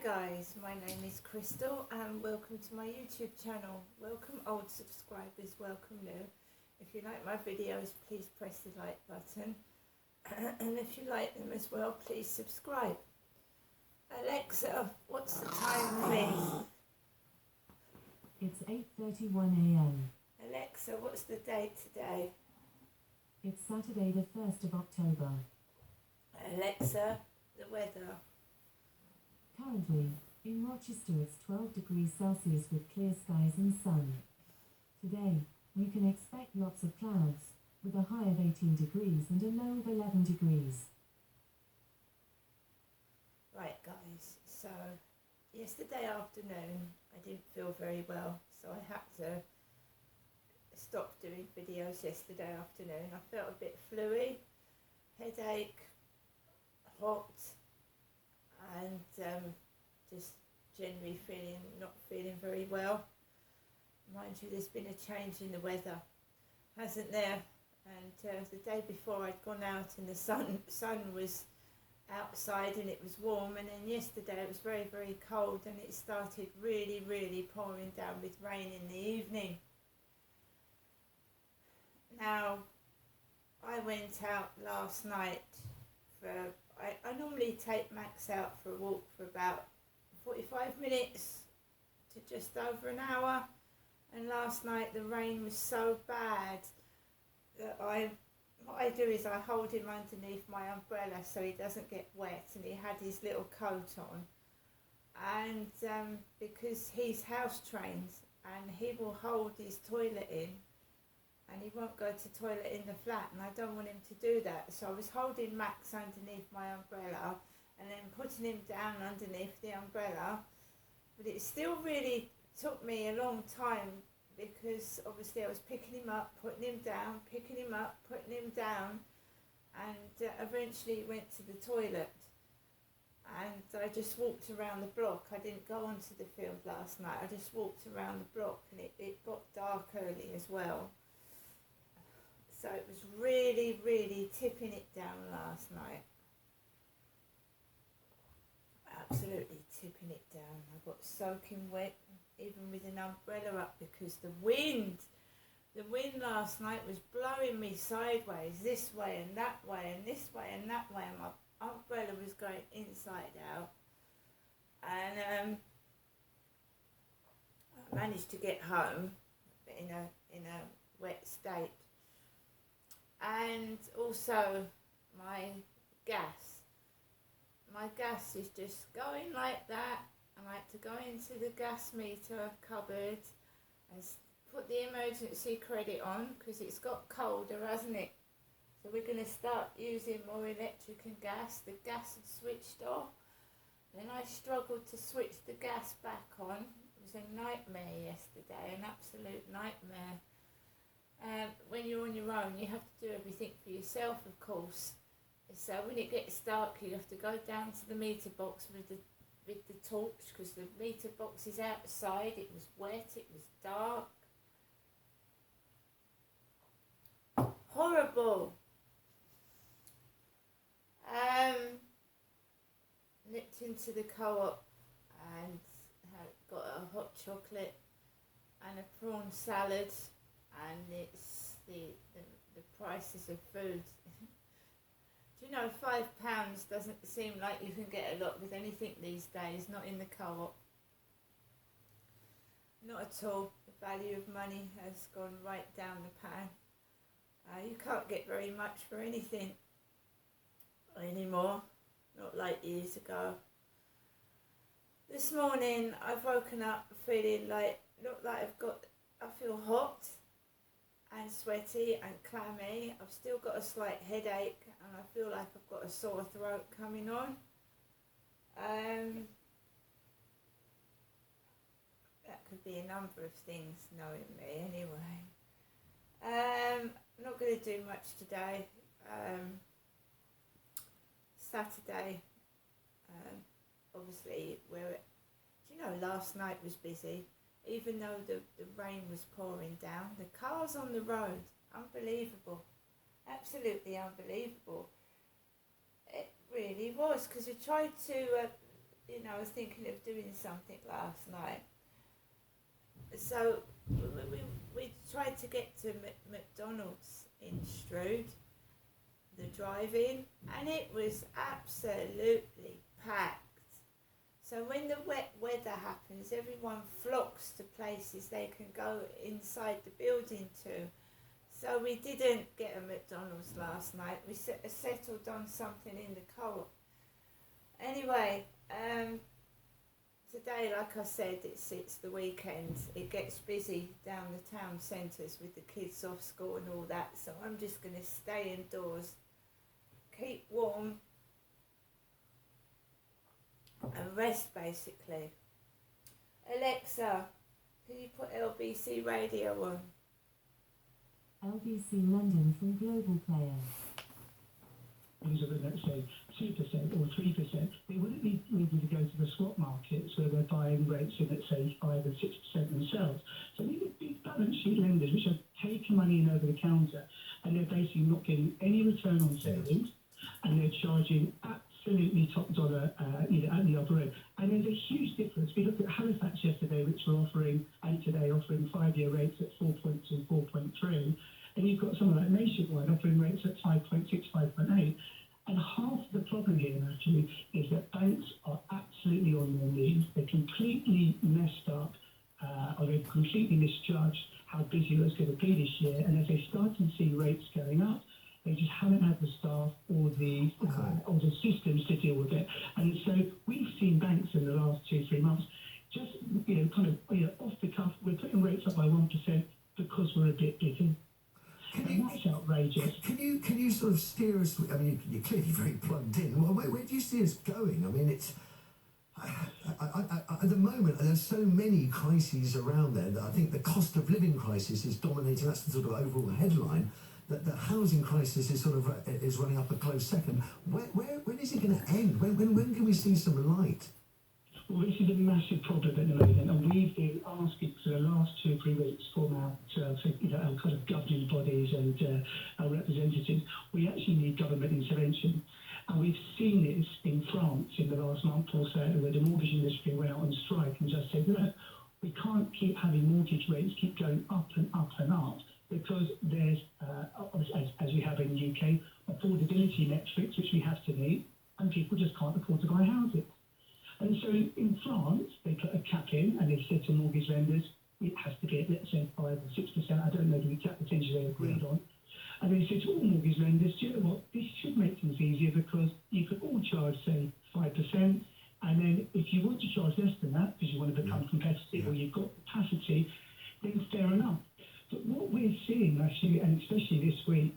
guys, my name is Crystal and welcome to my YouTube channel. Welcome old subscribers, welcome new. If you like my videos, please press the like button. And if you like them as well, please subscribe. Alexa, what's the time, please? It's 8:31 a.m. Alexa, what's the date today? It's Saturday the 1st of October. Alexa, the weather. Currently, in Rochester it's 12 degrees Celsius with clear skies and sun. Today, you can expect lots of clouds, with a high of 18 degrees and a low of 11 degrees. Right guys, so yesterday afternoon I didn't feel very well, so I had to stop doing videos yesterday afternoon. I felt a bit fluey, headache, hot, and just generally not feeling very well. Mind you, there's been a change in the weather, hasn't there? And the day before I'd gone out and the sun was outside and it was warm, and then yesterday it was very, very cold and it started really pouring down with rain in the evening. Now, I went out last night for, I normally take Max out for a walk for about 45 minutes to just over an hour, and last night the rain was so bad that what I do is I hold him underneath my umbrella so he doesn't get wet, and he had his little coat on, and because he's house trained and he will hold his toilet in and he won't go to toilet in the flat, and I don't want him to do that, so I was holding Max underneath my umbrella and then putting him down underneath the umbrella, but it still really took me a long time because obviously I was picking him up, putting him down, picking him up, putting him down, and eventually he went to the toilet, and I just walked around the block. I didn't go onto the field last night, I just walked around the block, and it got dark early as well. So it was really tipping it down last night. Absolutely tipping it down. I got soaking wet, even with an umbrella up, because the wind last night was blowing me sideways, this way and that way and this way and that way, and my umbrella was going inside out. And I managed to get home in a wet state. And also my gas is just going like that. I like to go into the gas meter cupboard and put the emergency credit on, because it's got colder, hasn't it? So we're going to start using more electric and gas. The gas had switched off, then I struggled to switch the gas back on. It was a nightmare yesterday, an absolute nightmare. When you're on your own, you have to do everything for yourself, of course. So when it gets dark, you have to go down to the meter box with the torch, because the meter box is outside. It was wet, it was dark. Horrible. Nipped into the Co-op and got a hot chocolate and a prawn salad. And it's the prices of food. Do you know, £5 doesn't seem like you can get a lot with anything these days, not in the Co-op. Not at all. The value of money has gone right down the pan. You can't get very much for anything anymore, not like years ago. This morning I've woken up feeling like, I feel hot and sweaty and clammy. I've still got a slight headache and I feel like I've got a sore throat coming on. That could be a number of things, knowing me anyway. I'm not going to do much today. Saturday, obviously, last night was busy. Even though the rain was pouring down, the cars on the road, unbelievable, absolutely unbelievable. It really was, because I tried to I was thinking of doing something last night. So we tried to get to McDonald's in Strood, the drive-in, and it was absolutely packed. So when the wet weather happens, everyone flocks to places they can go inside the building to. So we didn't get a McDonald's last night. We settled on something in the Co-op. Anyway, today, like I said, it's the weekend. It gets busy down the town centres with the kids off school and all that. So I'm just going to stay indoors, keep warm, and rest basically. Alexa, can you put LBC radio on? LBC London from Global Player. Things are at, let's say, 2% or 3%, they wouldn't be needing to go to the swap markets where they're buying rates in, let's say, 5 or 6% themselves. So these are big balance sheet lenders which are taking money in over the counter, and they're basically not getting any return on savings, and they're charging absolutely top dollar at the upper end. And there's a huge difference. We looked at Halifax yesterday, which were offering, and today offering 5-year rates at 4.2, 4.3. And you've got someone like Nationwide offering rates at 5.6, 5.8. And half the problem here, actually, is that banks are absolutely on their knees. They're completely messed up, or they've completely misjudged how busy it was going to be this year. And as they start to see rates going up, they just haven't had the staff or the systems to deal with it. And so we've seen banks in the last 2-3 months just, off the cuff, we're putting rates up by 1% because we're a bit busy. That's outrageous. Can you sort of steer us? I mean, you're clearly very plugged in. Where do you see us going? I mean, it's at the moment there's so many crises around there that I think the cost of living crisis is dominating. That's the sort of overall headline. That the housing crisis is sort of is running up a close second. When is it going to end? When can we see some light? Well, this is a massive problem at the moment, and we've been asking for the last 2 or 3 weeks from our kind of governing bodies and our representatives. We actually need government intervention, and we've seen this in France in the last month or so, where the mortgage industry went out on strike and just said, look, we can't keep having mortgage rates keep going up and up and up, because there's, as we have in the UK, affordability metrics which we have to meet, and people just can't afford to buy houses. And so in France, they put a cap in, and they said to mortgage lenders, it has to be at, let's say, 5 or 6%. I don't know the exact percentage they agreed on. And they said to all mortgage lenders, do you know what, this should make things easier, because you could all charge, say, 5%, and then if you want to charge less than that, because you want to become competitive or you've got capacity, then fair enough. But what we're seeing, actually, and especially this week,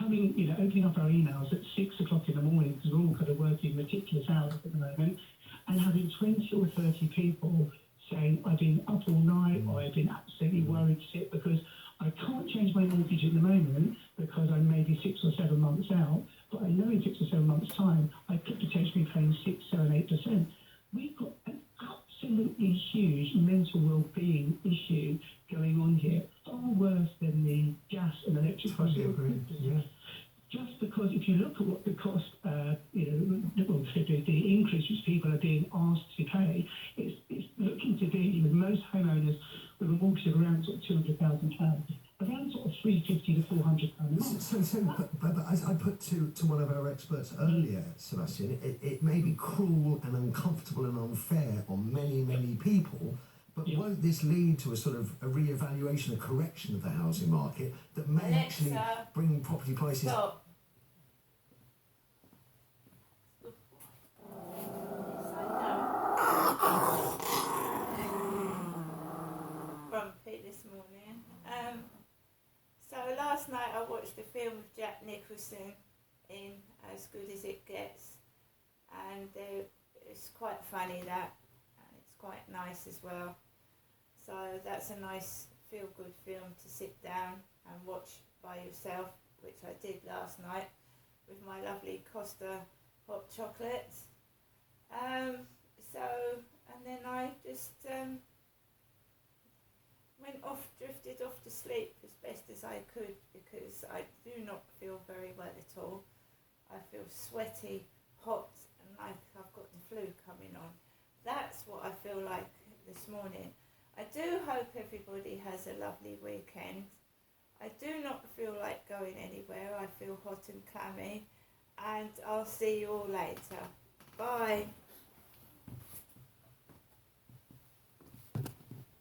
opening up our emails at 6 o'clock in the morning, because we're all kind of working meticulous hours at the moment, and having 20 or 30 people saying, I've been up all night, or I've been absolutely worried sick because I can't change my mortgage at the moment because I'm maybe 6 or 7 months out, but I know in 6 or 7 months' time I could potentially be paying 6, 7, 8%. We've got an absolutely huge mental well-being issue going on here, far worse than the gas and electric prices. Yeah. Just because if you look at what the cost, the increase which people are being asked to pay, it's looking to be, with most homeowners with a mortgage of around sort of £200,000, around sort of £350 to £400 a month. But as I put to one of our experts earlier, Sebastian, it may be cruel and uncomfortable and unfair on many, many people, but won't this lead to a sort of a re-evaluation, a correction of the housing market that may actually bring property prices... Stop. Grumpy this morning. So last night I watched a film with Jack Nicholson in As Good As It Gets, and it's quite funny, that, and it's quite nice as well. So that's a nice feel-good film to sit down and watch by yourself, which I did last night with my lovely Costa hot chocolates. And then I just drifted off to sleep as best as I could, because I do not feel very well at all. I feel sweaty, hot, and like I've got the flu coming on. what I feel like this morning. I do hope everybody has a lovely weekend. I do not feel like going anywhere. I feel hot and clammy. And I'll see you all later. Bye.